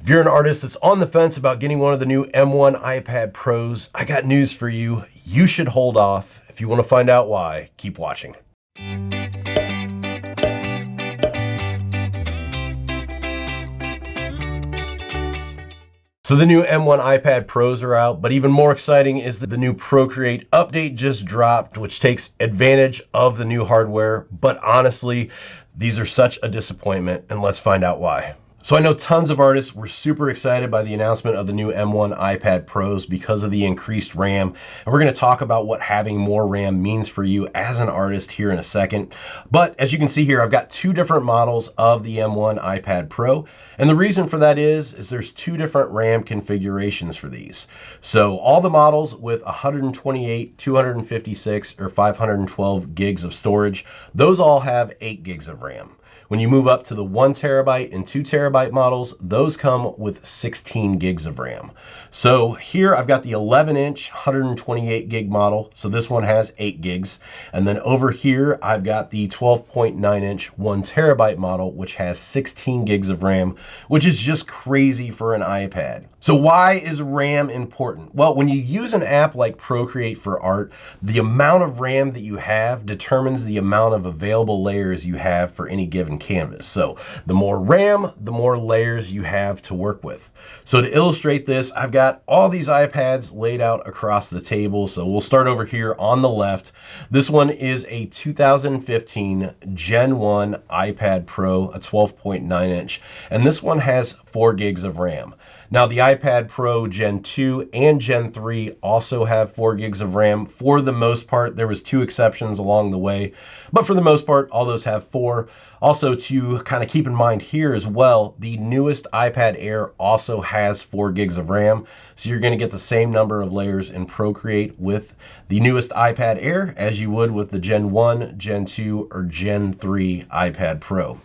If you're an artist that's on the fence about getting one of the new M1 iPad Pros, I got news for you. You should hold off. If you want to find out why, keep watching. So the new M1 iPad Pros are out, but even more exciting is that the new Procreate update just dropped, which takes advantage of the new hardware. But honestly, these are such a disappointment, and let's find out why. So I know tons of artists were super excited by the announcement of the new M1 iPad Pros because of the increased RAM. And we're going to talk about what having more RAM means for you as an artist here in a second. But as you can see here, I've got two different models of the M1 iPad Pro. And the reason for that is there's two different RAM configurations for these. So all the models with 128, 256, or 512 gigs of storage, those all have 8 gigs of RAM. When you move up to the 1 terabyte and 2 terabyte models, those come with 16 gigs of RAM. So here I've got the 11-inch 128 gig model. So this one has 8 gigs. And then over here, I've got the 12.9-inch 1 terabyte model, which has 16 gigs of RAM, which is just crazy for an iPad. So why is RAM important? Well, when you use an app like Procreate for art, the amount of RAM that you have determines the amount of available layers you have for any given canvas. So the more RAM, the more layers you have to work with. So to illustrate this, I've got all these iPads laid out across the table. So we'll start over here on the left. This one is a 2015 Gen 1 iPad Pro, a 12.9-inch, and this one has 4 gigs of RAM. Now the iPad Pro Gen 2 and Gen 3 also have 4 gigs of RAM. For the most part, there was 2 exceptions along the way, but for the most part, all those have 4. Also, to kind of keep in mind here as well, the newest iPad Air also has 4 gigs of RAM. So you're going to get the same number of layers in Procreate with the newest iPad Air as you would with the Gen 1, Gen 2, or Gen 3 iPad Pro.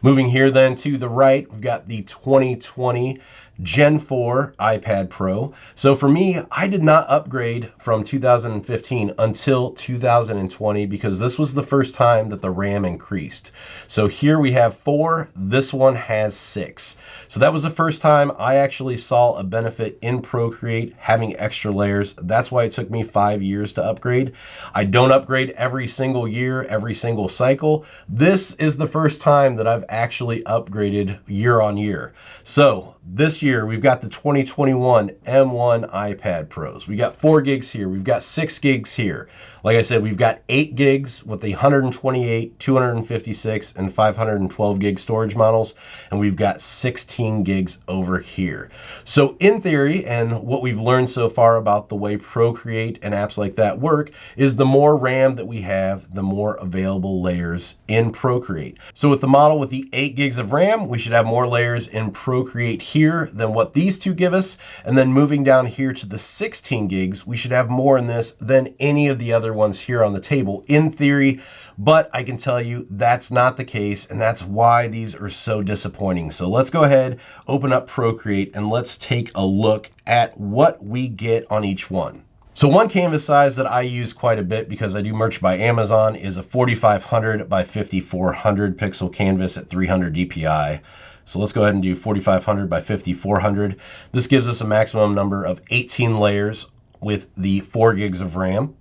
Moving here then to the right, we've got the 2020 Gen 4 iPad Pro. So for me, I did not upgrade from 2015 until 2020 because this was the first time that the RAM increased. So here we have 4, this one has 6. So that was the first time I actually saw a benefit in Procreate having extra layers. That's why it took me 5 years to upgrade. I don't upgrade every single year, every single cycle. This is the first time that I've actually upgraded year on year. So this year, we've got the 2021 M1 iPad Pros. We got 4 gigs here. We've got 6 gigs here. Like I said, we've got 8 gigs with the 128, 256, and 512 gig storage models, and we've got 16 gigs over here. So in theory, and what we've learned so far about the way Procreate and apps like that work, is the more RAM that we have, the more available layers in Procreate. So with the model with the 8 gigs of RAM, we should have more layers in Procreate here than what these two give us. And then moving down here to the 16 gigs, we should have more in this than any of the other ones here on the table in theory, but I can tell you that's not the case, and that's why these are so disappointing. So let's go ahead, open up Procreate, and let's take a look at what we get on each one. So one canvas size that I use quite a bit because I do merch by Amazon is a 4500 by 5400 pixel canvas at 300 DPI. So let's go ahead and do 4500 by 5400. This gives us a maximum number of 18 layers with the 4 gigs of RAM.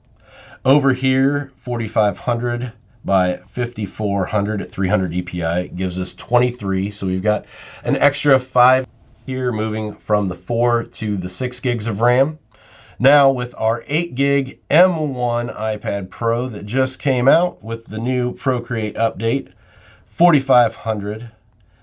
Over here, 4500 by 5400 at 300 DPI gives us 23. So we've got an extra 5 here, moving from the 4 to the 6 gigs of RAM. Now with our 8 gig M1 iPad Pro that just came out with the new Procreate update, 4500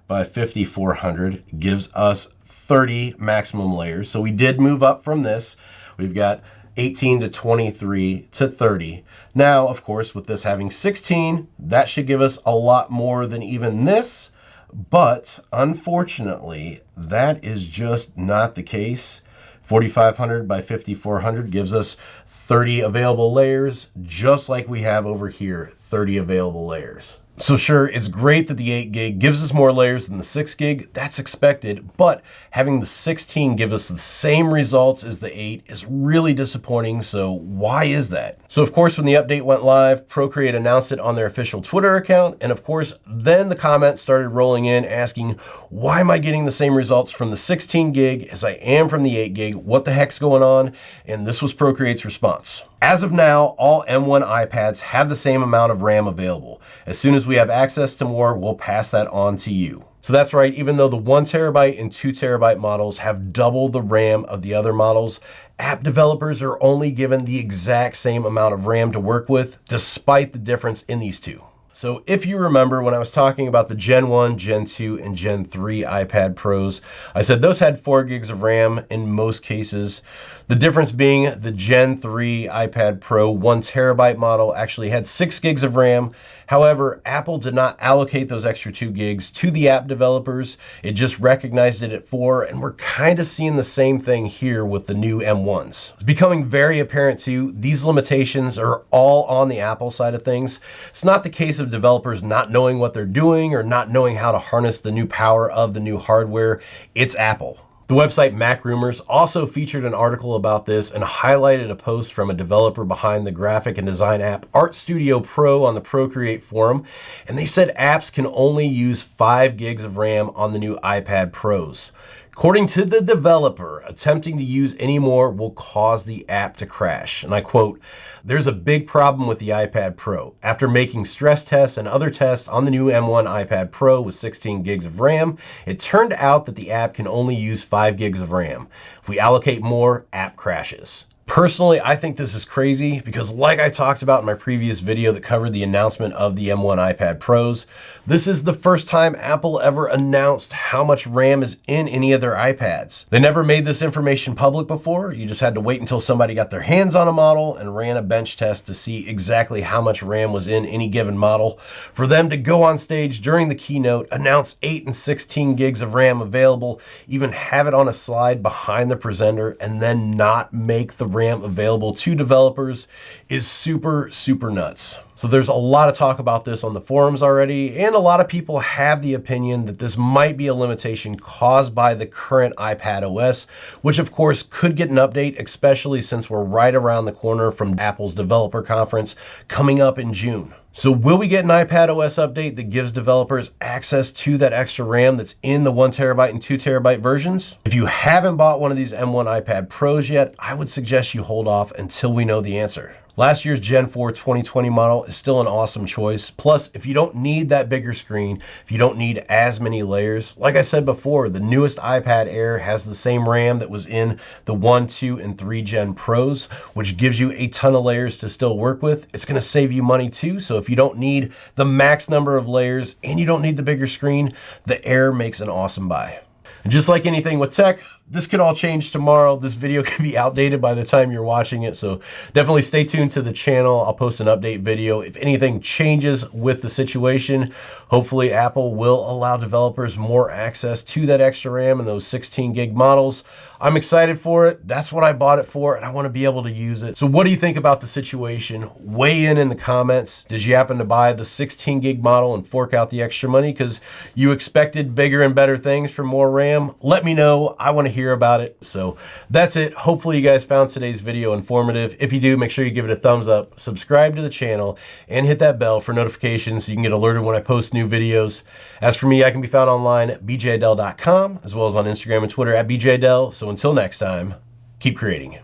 by 5400 gives us 30 maximum layers. So we did move up from this. We've got 18 to 23 to 30. Now, of course, with this having 16, that should give us a lot more than even this. But unfortunately, that is just not the case. 4500 by 5400 gives us 30 available layers, just like we have over here, 30 available layers. So sure, it's great that the 8 gig gives us more layers than the 6 gig, that's expected, but having the 16 give us the same results as the 8 is really disappointing, so why is that? So of course, when the update went live, Procreate announced it on their official Twitter account, and of course, then the comments started rolling in asking, why am I getting the same results from the 16 gig as I am from the 8 gig? What the heck's going on? And this was Procreate's response. As of now, all M1 iPads have the same amount of RAM available. As soon as we have access to more, we'll pass that on to you. So that's right, even though the 1 terabyte and 2 terabyte models have double the RAM of the other models, app developers are only given the exact same amount of RAM to work with, despite the difference in these two. So if you remember when I was talking about the Gen 1, Gen 2, and Gen 3 iPad Pros, I said those had 4 gigs of RAM in most cases. The difference being the Gen 3 iPad Pro 1 terabyte model actually had 6 gigs of RAM. However, Apple did not allocate those extra 2 gigs to the app developers. It just recognized it at 4, and we're kind of seeing the same thing here with the new M1s. It's becoming very apparent too, these limitations are all on the Apple side of things. It's not the case of developers not knowing what they're doing or not knowing how to harness the new power of the new hardware. It's Apple. The website Mac Rumors also featured an article about this and highlighted a post from a developer behind the graphic and design app Art Studio Pro on the Procreate forum, and they said apps can only use 5 gigs of RAM on the new iPad Pros. According to the developer, attempting to use any more will cause the app to crash. And I quote, "There's a big problem with the iPad Pro. After making stress tests and other tests on the new M1 iPad Pro with 16 gigs of RAM, it turned out that the app can only use 5 gigs of RAM. If we allocate more, app crashes." Personally, I think this is crazy because like I talked about in my previous video that covered the announcement of the M1 iPad Pros, this is the first time Apple ever announced how much RAM is in any of their iPads. They never made this information public before. You just had to wait until somebody got their hands on a model and ran a bench test to see exactly how much RAM was in any given model. For them to go on stage during the keynote, announce 8 and 16 gigs of RAM available, even have it on a slide behind the presenter, and then not make the RAM available to developers is super, super nuts. So there's a lot of talk about this on the forums already, and a lot of people have the opinion that this might be a limitation caused by the current iPad OS, which of course could get an update, especially since we're right around the corner from Apple's developer conference coming up in June. So will we get an iPad OS update that gives developers access to that extra RAM that's in the 1 terabyte and 2 terabyte versions? If you haven't bought one of these M1 iPad Pros yet, I would suggest you hold off until we know the answer. Last year's Gen 4 2020 model is still an awesome choice. Plus, if you don't need that bigger screen, if you don't need as many layers, like I said before, the newest iPad Air has the same RAM that was in the 1, 2, and 3 Gen Pros, which gives you a ton of layers to still work with. It's going to save you money too, so if you don't need the max number of layers and you don't need the bigger screen, the Air makes an awesome buy. And just like anything with tech, this could all change tomorrow. This video could be outdated by the time you're watching it, so definitely stay tuned to the channel. I'll post an update video if anything changes with the situation. Hopefully Apple will allow developers more access to that extra RAM and those 16 gig models. I'm excited for it. That's what I bought it for, and I want to be able to use it. So what do you think about the situation? Weigh in the comments. Did you happen to buy the 16 gig model and fork out the extra money because you expected bigger and better things for more RAM? Let me know. I want to hear about it. So that's it. Hopefully you guys found today's video informative. If you do, make sure you give it a thumbs up, subscribe to the channel, and hit that bell for notifications so you can get alerted when I post new videos. As for me, I can be found online at bjaydell.com as well as on Instagram and Twitter at bjaydell. So until next time, keep creating.